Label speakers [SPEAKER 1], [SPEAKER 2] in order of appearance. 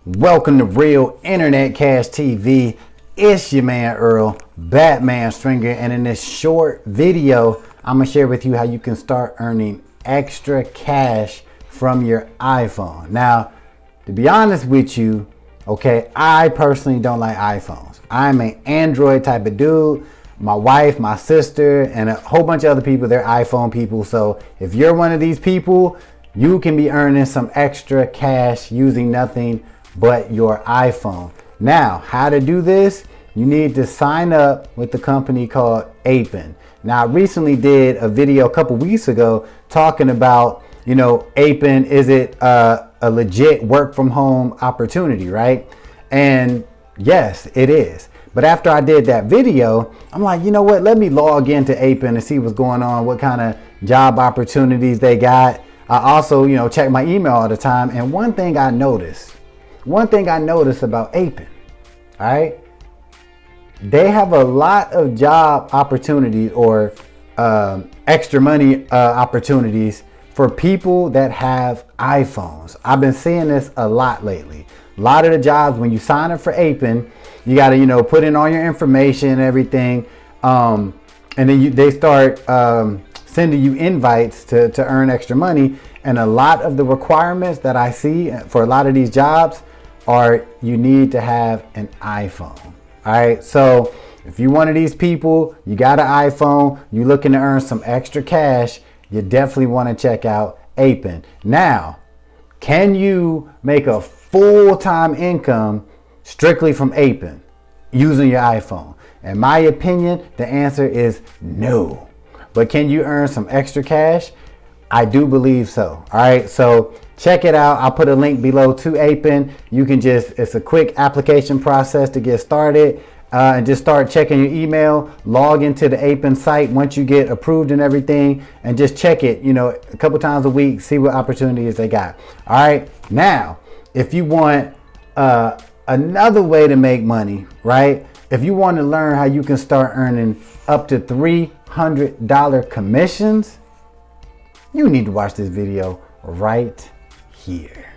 [SPEAKER 1] Welcome to Real Internet Cash TV. It's your man Earl, Batman Stringer, and in this short video, I'm gonna share with you how you can start earning extra cash from your iPhone. Now, to be honest with you, okay, I personally don't like iPhones. I'm an Android type of dude. My wife, my sister, and a whole bunch of other people, they're iPhone people. So if you're one of these people, you can be earning some extra cash using nothing but your iPhone. Now, how to do this? You need to sign up with the company called Appen. Now, I recently did a video a couple weeks ago talking about, Appen, is it a legit work from home opportunity, right? And yes, it is. But after I did that video, I'm like, you know what? Let me log into Appen and see what's going on, what kind of job opportunities they got. I also, check my email all the time. And one thing I noticed about Appen, all right, they have a lot of job opportunities or extra money opportunities for people that have iPhones. I've been seeing this a lot lately. A lot of the jobs, when you sign up for Appen, you got to, put in all your information and everything. And then they start sending you invites to earn extra money. And a lot of the requirements that I see for a lot of these jobs are you need to have an iPhone. All right. So if you're one of these people, you got an iPhone, you're looking to earn some extra cash, you definitely want to check out Appen. Now, can you make a full-time income strictly from Appen using your iPhone? In my opinion, the answer is no. But can you earn some extra cash? I do believe so. All right, so check it out. I'll put a link below to Appen. You can it's a quick application process to get started and just start checking your email, log into the Appen site once you get approved and everything, and just check it, a couple times a week, see what opportunities they got. All right, now, if you want another way to make money, right? If you want to learn how you can start earning up to $300 commissions, you need to watch this video right here.